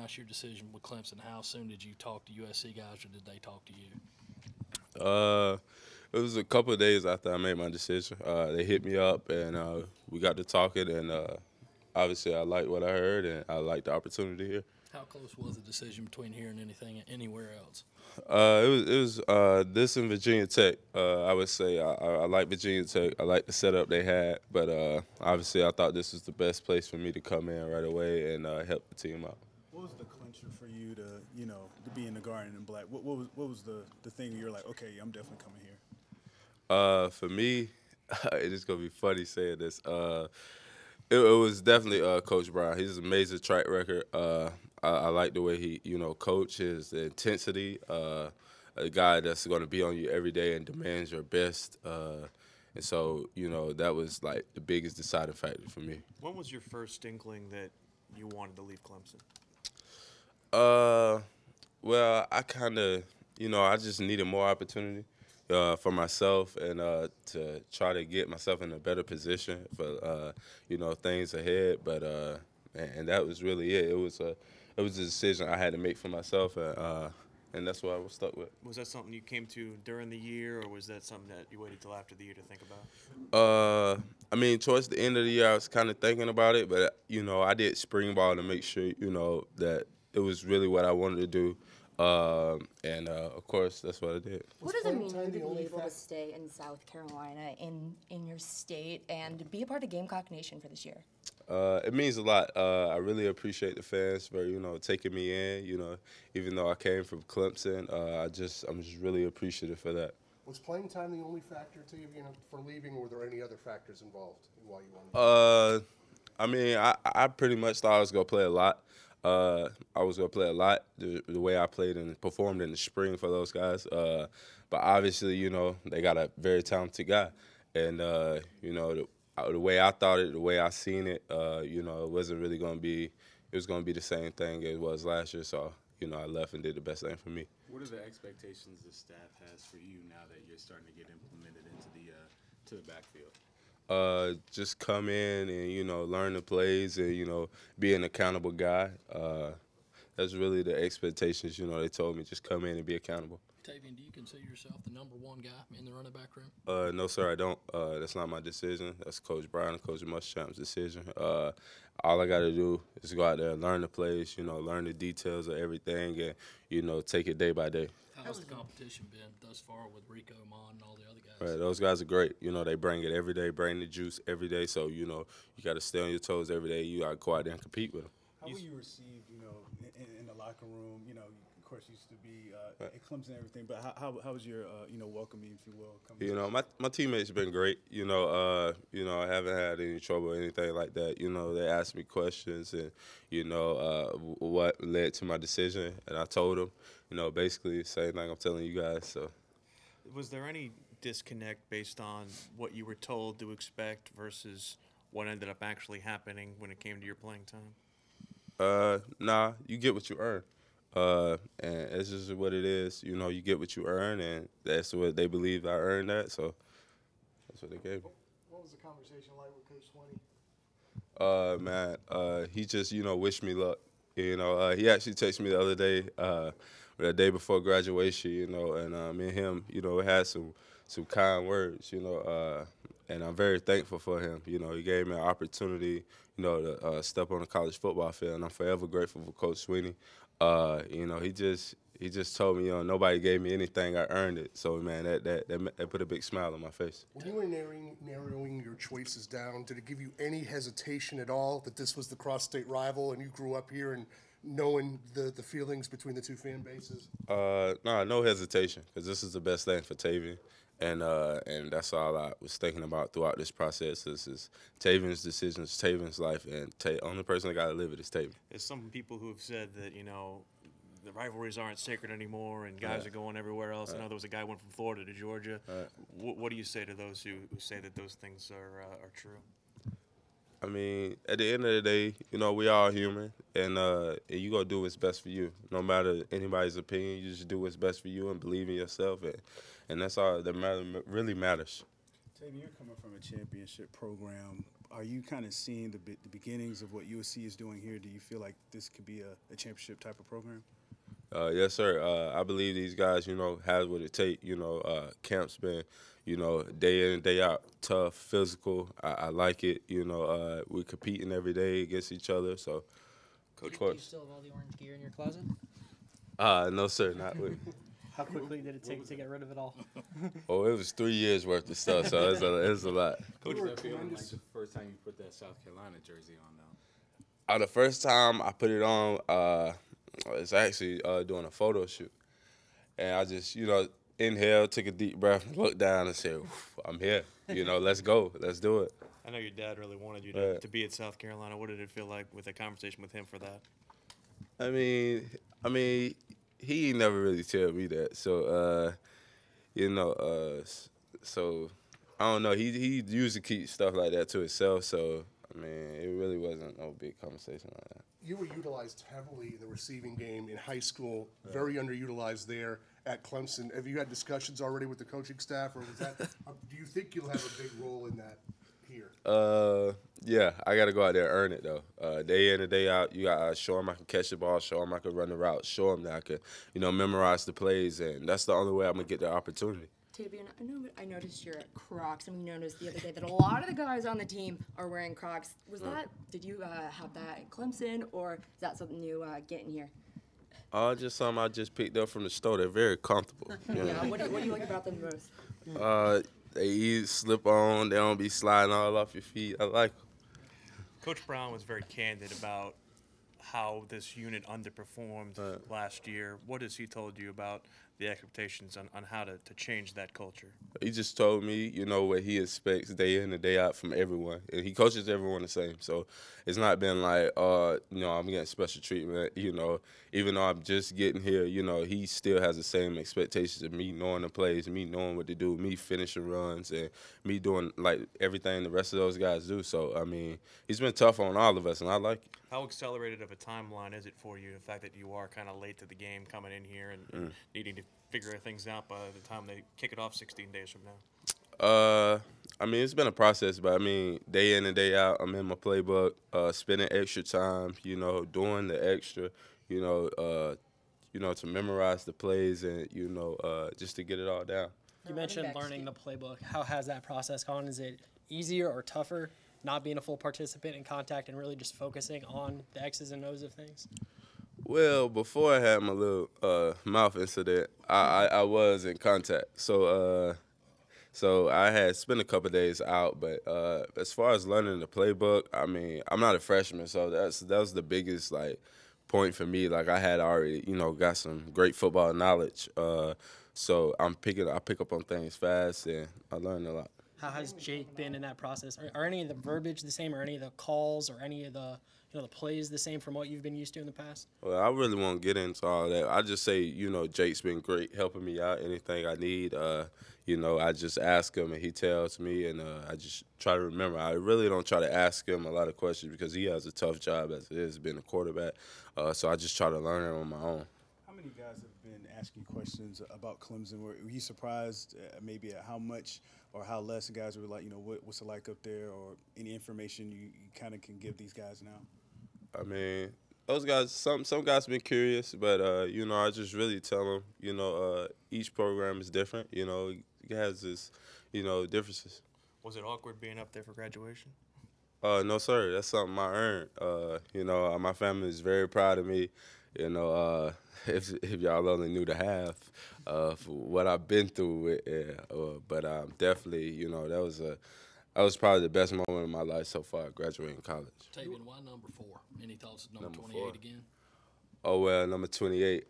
announced your decision with Clemson, how soon did you talk to USC guys, or did they talk to you? Uh, it was a couple of days after I made my decision. They hit me up and we got to talking, and obviously I liked what I heard and I liked the opportunity here. How close was the decision between here and anything anywhere else? It was this in Virginia Tech. I would say I like Virginia Tech. I like the setup they had, but obviously I thought this was the best place for me to come in right away and help the team out. What was the clincher for you to, to be in the Garden in Black? What was the thing you're like, okay, I'm definitely coming here? For me, it is gonna be funny saying this. It was definitely Coach Brown. He's an amazing track record. I like the way he, coaches, the intensity. A guy that's going to be on you every day and demands your best. And so, that was like the biggest deciding factor for me. When was your first inkling that you wanted to leave Clemson? Uh, well, I kind of, I just needed more opportunity for myself and to try to get myself in a better position for, things ahead. But and that was really it. It was a decision I had to make for myself, and that's what I was stuck with. Was that something you came to during the year, or was that something that you waited till after the year to think about? I mean, towards the end of the year, I was kind of thinking about it, but I did spring ball to make sure that it was really what I wanted to do, and of course, that's what I did. What does it mean to be able to stay in South Carolina, in your state, and be a part of Gamecock Nation for this year? It means a lot. I really appreciate the fans for taking me in. Even though I came from Clemson, I'm just really appreciative for that. Was playing time the only factor to you, for leaving, or were there any other factors involved in why you wanted? I mean, I pretty much thought I was gonna play a lot. I was gonna play a lot the way I played and performed in the spring for those guys. But obviously, they got a very talented guy, and the way I thought it, the way I seen it, it wasn't really gonna be. It was gonna be the same thing it was last year. So I left and did the best thing for me. What are the expectations the staff has for you now that you're starting to get implemented into the backfield? Just come in and learn the plays and be an accountable guy. That's really the expectations. They told me just come in and be accountable. Tavien, do you consider yourself the number one guy in the running back room? No, sir, I don't. That's not my decision. That's Coach Brown and Coach Muschamp's decision. All I got to do is go out there and learn the plays, learn the details of everything, and, take it day by day. How's the competition been thus far with Rico, Mon, and all the other guys? Right, those guys are great. They bring it every day, bring the juice every day. So, you got to stay on your toes every day. You got to go out there and compete with them. How were you received, in the locker room? Of course, you used to be at Clemson and everything, but how was your, welcoming, if you will? My teammates have been great. I haven't had any trouble or anything like that. They asked me questions and, what led to my decision. And I told them, basically the same thing I'm telling you guys. So, was there any disconnect based on what you were told to expect versus what ended up actually happening when it came to your playing time? Nah, you get what you earn. And it's just what it is. You get what you earn, and that's what they believe I earned that. So that's what they gave me. What was the conversation like with Coach Swinney? Man, he just wished me luck. He actually texted me the other day, the day before graduation. And me and him, had some kind words. And I'm very thankful for him. He gave me an opportunity, to step on the college football field, and I'm forever grateful for Coach Swinney. He just told me, nobody gave me anything, I earned it. So, man, that put a big smile on my face. When you were narrowing your choices down, did it give you any hesitation at all that this was the cross-state rival and you grew up here and knowing the feelings between the two fan bases? No hesitation, because this is the best thing for Tavien. And that's all I was thinking about throughout this process. This is Tavien's decisions, Tavien's life, and only person that got to live it is Tavien. There's some people who have said that, the rivalries aren't sacred anymore and guys are going everywhere else. I know there was a guy who went from Florida to Georgia. What do you say to those who say that those things are true? I mean, at the end of the day, we all human, and you got to do what's best for you. No matter anybody's opinion, you just do what's best for you and believe in yourself, and that's all that really matters. Tavien, you're coming from a championship program. are you kind of seeing the beginnings of what USC is doing here? Do you feel like this could be a championship type of program? Yes, sir. I believe these guys, have what it takes. Camp's been, day in and day out, tough, physical. I like it. We're competing every day against each other. So, Coach, of do you course. still have all the orange gear in your closet? No, sir, not with. How quickly did it take to get rid of it all? Oh, it was 3 years worth of stuff, so it's a lot. Coach, You were that feeling like tremendous. the first time you put that South Carolina jersey on, though? The first time I put it on, it's actually doing a photo shoot. And I just, inhaled, took a deep breath, looked down and said, I'm here. Let's go. Let's do it. I know your dad really wanted you Right. to be at South Carolina. What did it feel like with a conversation with him for that? I mean, he ain't never really tell me that. So, so I don't know. He usually keeps stuff like that to himself. So, it really wasn't no big conversation like that. You were utilized heavily in the receiving game in high school, very underutilized there at Clemson. Have you had discussions already with the coaching staff, or was that? Do you think you'll have a big role in that here? Yeah, I got to go out there and earn it, though. Day in and day out, you got to show them I can catch the ball, show them I can run the route, show them that I can, memorize the plays, and that's the only way I'm going to get the opportunity. Tavien, I noticed you're at Crocs, and we noticed the other day that a lot of the guys on the team are wearing Crocs. Did you have that at Clemson, or is that something you get in here? Just something I just picked up from the store. They're very comfortable. Yeah, what do you like about them most? They easy slip on. They don't be sliding all off your feet. I like them. Coach Brown was very candid about how this unit underperformed last year. What has he told you about the expectations on how to change that culture? He just told me, what he expects day in and day out from everyone. And he coaches everyone the same. So it's not been like, I'm getting special treatment, Even though I'm just getting here, he still has the same expectations of me knowing the plays, me knowing what to do, me finishing runs, and me doing, like, everything the rest of those guys do. So, he's been tough on all of us, and I like it. How accelerated of a timeline is it for you, the fact that you are kind of late to the game coming in here and needing to figure things out by the time they kick it off 16 days from now? It's been a process, but day in and day out, I'm in my playbook, spending extra time, doing the extra, to memorize the plays and, just to get it all down. You mentioned learning the playbook. How has that process gone? Is it easier or tougher not being a full participant in contact and really just focusing on the X's and O's of things? Well, before I had my little mouth incident, I was in contact. So I had spent a couple of days out. But as far as learning the playbook, I'm not a freshman, so that was the biggest point for me. I had already got some great football knowledge. So I pick up on things fast, and I learned a lot. How has Jake been in that process? Are any of the verbiage the same, or any of the calls, or any of the the plays the same from what you've been used to in the past? Well, I really won't get into all that. I just say, Jake's been great helping me out. Anything I need, I just ask him and he tells me, and I just try to remember. I really don't try to ask him a lot of questions because he has a tough job as it is being a quarterback. So I just try to learn it on my own. How many guys have been asking questions about Clemson? Were you surprised maybe at how much or how less guys were like, what's it like up there, or any information you kind of can give these guys now? Those guys, some guys been curious, but, I just really tell them, each program is different. It has its, differences. Was it awkward being up there for graduation? No, sir. That's something I earned. My family is very proud of me. If y'all only knew the half of what I've been through, but definitely, that was probably the best moment of my life so far, graduating college. Tavien, why number 4? Any thoughts of number 28 4. again? Oh, well, number 28,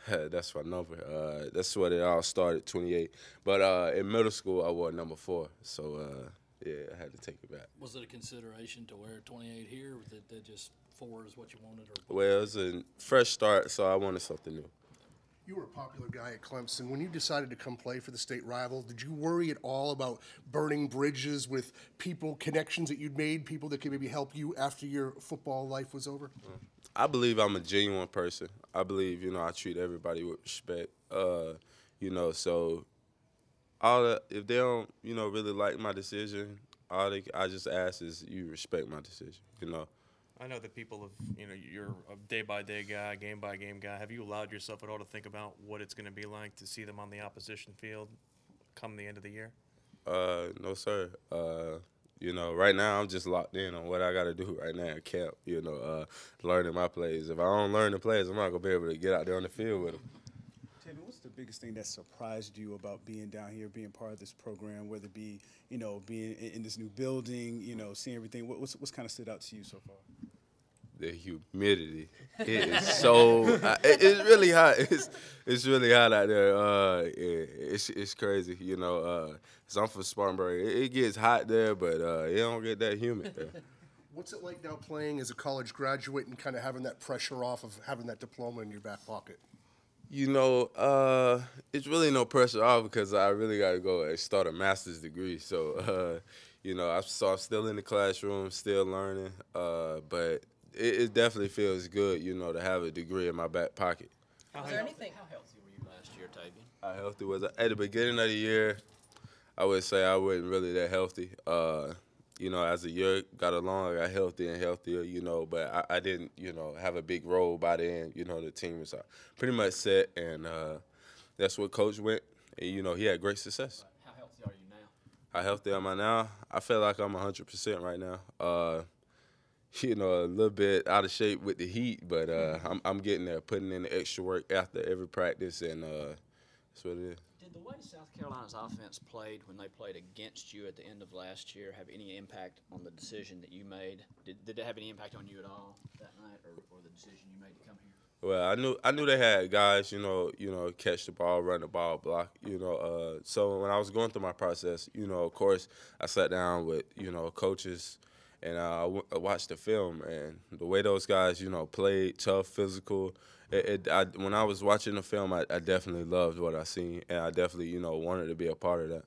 that's my number. That's what it all started, 28. But in middle school, I wore number 4, so yeah, I had to take it back. Was it a consideration to wear 28 here, or that just 4 is what you wanted? Or Well, it was a fresh start, so I wanted something new. You were a popular guy at Clemson. When you decided to come play for the state rival, did you worry at all about burning bridges with people, connections that you'd made, people that could maybe help you after your football life was over? I believe I'm a genuine person. I believe, I treat everybody with respect. So all if they don't, really like my decision, I just ask is you respect my decision. You know. I know that people have, you're a day-by-day guy, game-by-game guy. Have you allowed yourself at all to think about what it's going to be like to see them on the opposition field come the end of the year? No, sir. Right now I'm just locked in on what I got to do right now at camp. Learning my plays. If I don't learn the plays, I'm not gonna be able to get out there on the field with them. Tavien, what's the biggest thing that surprised you about being down here, being part of this program, whether it be, being in this new building, seeing everything? What's kind of stood out to you so far? The humidity. It is so. It's really hot. It's really hot out there. It's crazy. Cause I'm from Spartanburg. It gets hot there, but it don't get that humid there. What's it like now playing as a college graduate and kind of having that pressure off of having that diploma in your back pocket? It's really no pressure off because I really got to go and start a master's degree. So, I'm still in the classroom, still learning, but it definitely feels good, to have a degree in my back pocket. Was there anything? How healthy were you last year, Tavien? How healthy was I? At the beginning of the year, I would say I wasn't really that healthy. As the year got along, I got healthier and healthier, but I didn't, have a big role by the end. The team was pretty much set, and that's what Coach went. And, he had great success. How healthy are you now? How healthy am I now? I feel like I'm 100% right now. A little bit out of shape with the heat, but I'm getting there, putting in the extra work after every practice, and that's what it is. Did the way South Carolina's offense played when they played against you at the end of last year have any impact on the decision that you made? Did it have any impact on you at all that night, or the decision you made to come here? Well, I knew they had guys, catch the ball, run the ball, block, So when I was going through my process, of course, I sat down with, coaches, and I watched the film, and the way those guys, played, tough, physical. When I was watching the film, I definitely loved what I seen, and I definitely, wanted to be a part of that.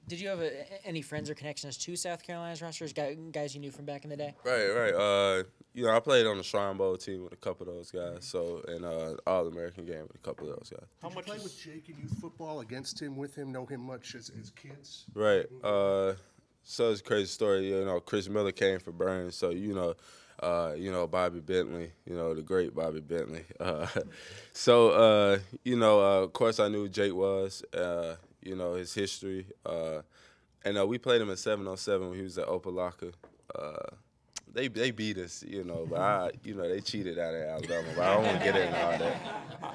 Did you have any friends or connections to South Carolina's rosters, guys you knew from back in the day? Right. I played on the Shrine Bowl team with a couple of those guys, so and All-American game with a couple of those guys. Did you play with Jake in youth football, against him, with him, know him much as kids? Right. So it's a crazy story. Chris Miller came for Burns, so Bobby Bentley, the great Bobby Bentley. Of course I knew who Jake was, his history. And we played him at 707 when he was at Opelika. They beat us, but they cheated out of Alabama, but I don't want to get into all that.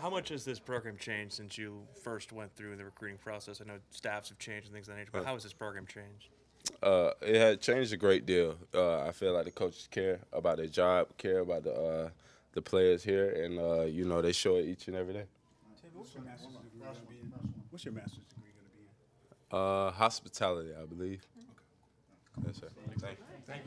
How much has this program changed since you first went through the recruiting process? I know staffs have changed and things of that nature, but how has this program changed? It had changed a great deal. I feel like the coaches care about their job, care about the players here, and they show it each and every day. What's your master's degree going to be in? What's your master's degree going to be in? Hospitality, I believe. Okay. Yes, sir. Thank you.